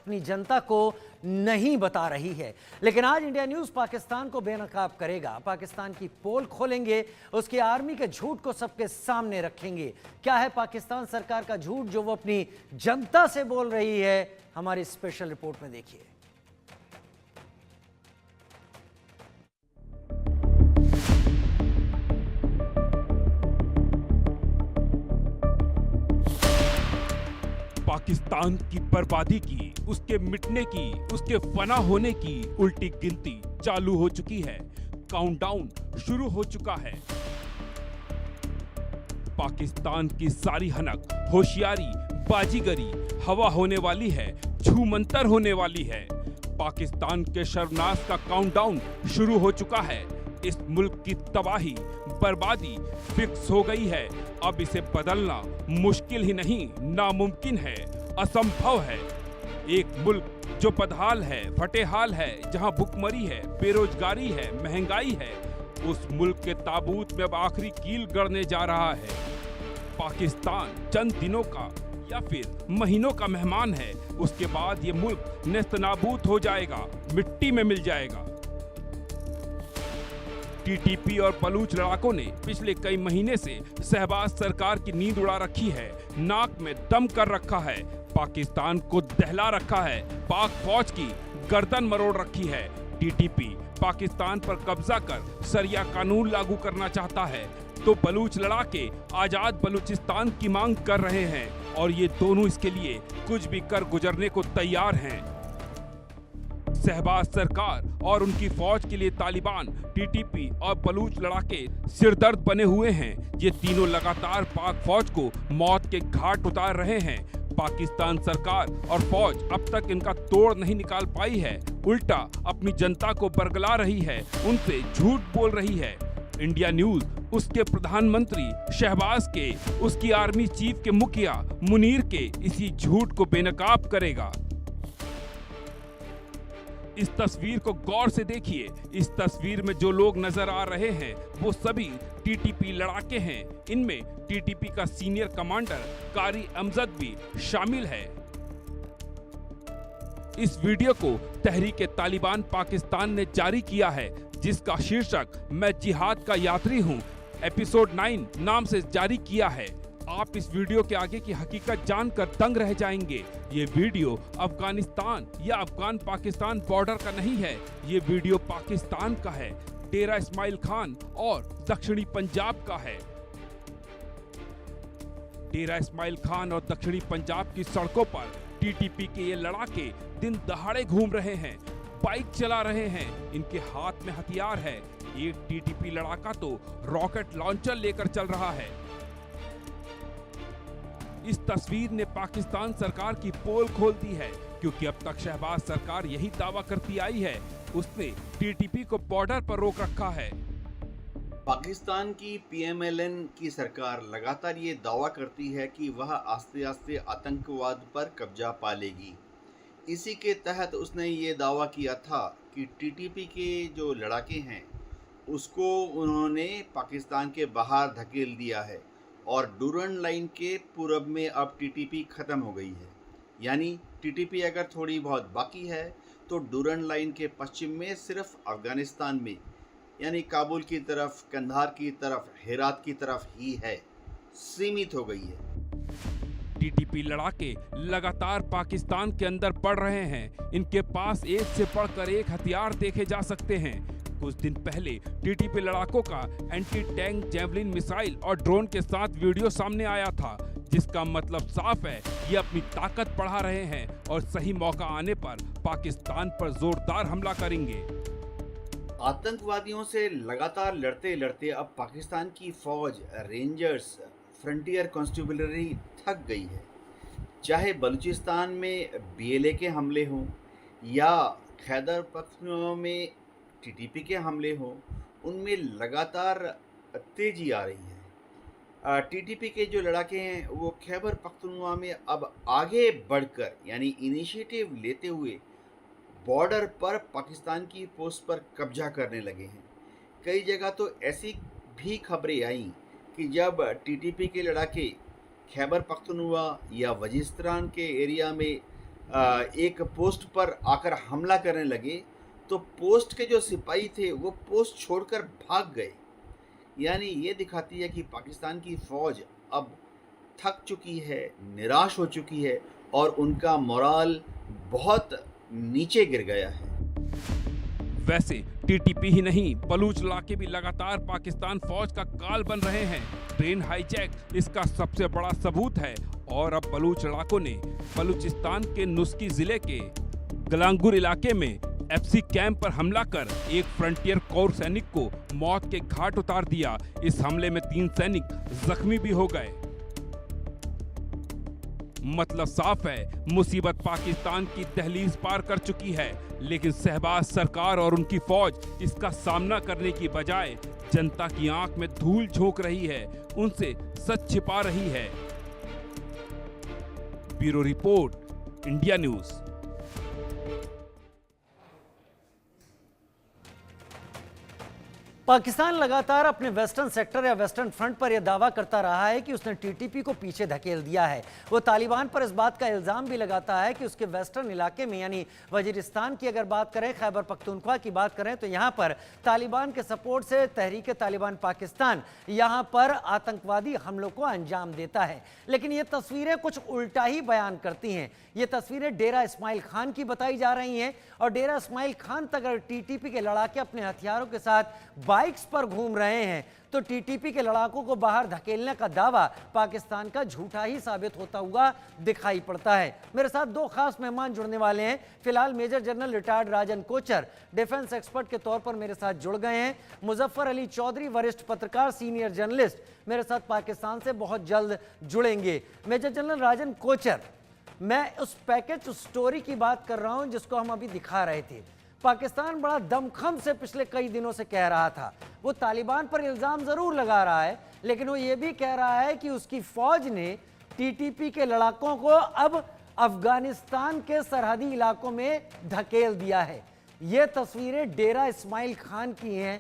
अपनी जनता को नहीं बता रही है। लेकिन आज इंडिया न्यूज़ पाकिस्तान को बेनकाब करेगा। पाकिस्तान की पोल खोलेंगे, उसकी आर्मी के झूठ को सबके सामने रखेंगे। क्या है पाकिस्तान सरकार का झूठ जो वो अपनी जनता से बोल रही है, हमारी स्पेशल रिपोर्ट में देखिए। पाकिस्तान की बर्बादी की, उसके मिटने की, उसके फना होने की उल्टी गिनती चालू हो चुकी है। काउंटडाउन शुरू हो चुका है। पाकिस्तान की सारी हनक, होशियारी, बाजीगरी हवा होने वाली है, छूमंतर होने वाली है। पाकिस्तान के सर्वनाश का काउंटडाउन शुरू हो चुका है। इस मुल्क की तबाही, बर्बादी फिक्स हो गई है। अब इसे बदलना मुश्किल ही नहीं, नामुमकिन है, असंभव है। एक मुल्क जो बदहाल है, फटेहाल है, जहां भुखमरी है, बेरोजगारी है, महंगाई है, उस मुल्क के ताबूत में अब आखिरी कील गड़ने जा रहा है। पाकिस्तान चंद दिनों का या फिर महीनों का मेहमान है। उसके बाद ये मुल्क नेस्तनाबूद हो जाएगा, मिट्टी में मिल जाएगा। टीटीपी और बलूच लड़ाकों ने पिछले कई महीने से शहबाज सरकार की नींद उड़ा रखी है, नाक में दम कर रखा है, पाकिस्तान को दहला रखा है, पाक फौज की गर्दन मरोड़ रखी है। टीटीपी पाकिस्तान पर कब्जा कर शरिया कानून लागू करना चाहता है, तो बलूच लड़ाके आजाद बलूचिस्तान की मांग कर रहे हैं और ये दोनों इसके लिए कुछ भी कर गुजरने को तैयार हैं। शहबाज सरकार और उनकी फौज के लिए तालिबान, टीटीपी और बलूच लड़ाके सिरदर्द बने हुए हैं। ये तीनों लगातार पाक फौज को मौत के घाट उतार रहे हैं। पाकिस्तान सरकार और फौज अब तक इनका तोड़ नहीं निकाल पाई है, उल्टा अपनी जनता को बरगला रही है, उनसे झूठ बोल रही है। इंडिया न्यूज़ उसके प्रधानमंत्री शहबाज के, उसकी आर्मी चीफ के मुखिया मुनीर के इसी झूठ को बेनकाब करेगा। इस तस्वीर को गौर से देखिए। इस तस्वीर में जो लोग नजर आ रहे हैं वो सभी टीटीपी लड़ाके हैं। इनमें टीटीपी का सीनियर कमांडर कारी अमजद भी शामिल है। इस वीडियो को तहरीक तालिबान पाकिस्तान ने जारी किया है, जिसका शीर्षक मैं जिहाद का यात्री हूं, एपिसोड 9 नाम से जारी किया है। आप इस वीडियो के आगे की हकीकत जानकर दंग रह जाएंगे। ये वीडियो अफगानिस्तान या अफगान पाकिस्तान बॉर्डर का नहीं है, ये वीडियो पाकिस्तान का है, डेरा इस्माइल खान और दक्षिणी पंजाब का है। डेरा इस्माइल खान और दक्षिणी पंजाब की सड़कों पर टीटीपी के ये लड़ाके दिन दहाड़े घूम रहे हैं, बाइक चला रहे हैं, इनके हाथ में हथियार है। एक टीटीपी लड़ाका तो रॉकेट लॉन्चर लेकर चल रहा है। इस तस्वीर ने पाकिस्तान सरकार की पोल खोल दी है, क्योंकि अब तक शहबाज सरकार यही दावा करती आई है, उसने टीटीपी को बॉर्डर पर रोक रखा है। पाकिस्तान की पीएमएलएन की सरकार लगातार ये दावा करती है कि वह आस्ते आस्ते आतंकवाद पर कब्जा पा लेगी। इसी के तहत उसने ये दावा किया था कि टीटीपी के जो लड़ाके हैं उसको उन्होंने पाकिस्तान के बाहर धकेल दिया है और डूरन लाइन के पूरब में अब टीटीपी ख़त्म हो गई है। यानी टीटीपी अगर थोड़ी बहुत बाकी है तो डूरन लाइन के पश्चिम में सिर्फ अफ़गानिस्तान में, यानी काबुल की तरफ, कंधार की तरफ, हेरात की तरफ ही है, सीमित हो गई है। टीटीपी लड़ाके लगातार पाकिस्तान के अंदर बढ़ रहे हैं। इनके पास एक से बढ़कर एक हथियार देखे जा सकते हैं। कुछ दिन पहले टीटीपी लड़ाकों का एंटी टैंक जैवलिन मिसाइल और ड्रोन के साथ वीडियो सामने आया था, जिसका मतलब साफ है ये अपनी ताकत बढ़ा रहे हैं और सही मौका आने पर पाकिस्तान पर जोरदार हमला करेंगे। आतंकवादियों से लगातार लड़ते लड़ते अब पाकिस्तान की फौज, रेंजर्स, फ्रंटियर कॉन्स्टेबलरी थक गई है। चाहे बलूचिस्तान में बीएलए के हमले हों या खैबर पख्तूनख्वा में टीटीपी के हमले हों, उनमें लगातार तेजी आ रही है। टीटीपी के जो लड़ाके हैं वो खैबर पख्तूनख्वा में अब आगे बढ़कर, यानी इनिशिएटिव लेते हुए बॉर्डर पर पाकिस्तान की पोस्ट पर कब्जा करने लगे हैं। कई जगह तो ऐसी भी खबरें आईं कि जब टीटीपी के लड़ाके खैबर पख्तूनख्वा या वजीस्तान के एरिया में एक पोस्ट पर आकर हमला करने लगे तो पोस्ट के जो सिपाही थे वो पोस्ट छोड़कर भाग गए। यानी ये दिखाती है कि पाकिस्तान की फ़ौज अब थक चुकी है, निराश हो चुकी है और उनका मोराल बहुत नीचे गिर गया है। वैसे टीटीपी ही नहीं, बलूच इलाके भी लगातार पाकिस्तान फौज का काल बन रहे हैं। ट्रेन हाईजैक इसका सबसे बड़ा सबूत है और अब बलूच इलाकों ने बलूचिस्तान के नुस्की जिले के गलांगुर इलाके में एफसी कैंप पर हमला कर एक फ्रंटियर कोर सैनिक को मौत के घाट उतार दिया। इस हमले में 3 सैनिक जख्मी भी हो गए। मतलब साफ है, मुसीबत पाकिस्तान की दहलीज पार कर चुकी है, लेकिन शहबाज सरकार और उनकी फौज इसका सामना करने की बजाय जनता की आंख में धूल झोंक रही है, उनसे सच छिपा रही है। Bureau report, India news. Pakistan लगातार अपने वेस्टर्न सेक्टर या वेस्टर्न फ्रंट पर यह दावा करता रहा है कि उसने टीटीपी को पीछे धकेल दिया है। वो तालिबान पर इस बात का इल्जाम भी लगाता है कि उसके वेस्टर्न इलाके में यानी वजीरिस्तान की अगर बात करें, खैबर पख्तूनख्वा की बात करें तो यहाँ पर तालिबान के सपोर्ट से तहरीक तालिबान पाकिस्तान यहाँ पर आतंकवादी हमलों को अंजाम देता है। लेकिन ये तस्वीरें कुछ उल्टा ही बयान करती हैं। ये तस्वीरें डेरा इस्माइल खान की बताई जा रही हैं और डेरा इस्माइल खान तक अगर टीटीपी के लड़ाके अपने हथियारों के साथ बाइक्स पर घूम रहे हैं तो टीटीपी के लड़ाकों को बाहर धकेलने का दावा पाकिस्तान का झूठा ही साबित होता हुआ दिखाई पड़ता है। मेरे साथ 2 खास मेहमान जुड़ने वाले हैं। फिलहाल मेजर जनरल रिटायर्ड राजन कोचर डिफेंस एक्सपर्ट के तौर पर मेरे साथ जुड़ गए हैं। मुजफ्फर अली चौधरी वरिष्ठ पत्रकार, सीनियर जर्नलिस्ट, मेरे साथ पाकिस्तान से बहुत जल्द जुड़ेंगे। मेजर जनरल राजन कोचर, मैं उस पैकेज स्टोरी की बात कर रहा हूं जिसको हम अभी दिखा रहे थे। पाकिस्तान बड़ा दमखम से पिछले कई दिनों से कह रहा था, वो तालिबान पर इल्जाम जरूर लगा रहा है, लेकिन वो ये भी कह रहा है कि उसकी फौज ने टीटीपी के लड़ाकों को अब अफगानिस्तान के सरहदी इलाकों में धकेल दिया है। ये तस्वीरें डेरा इस्माइल खान की हैं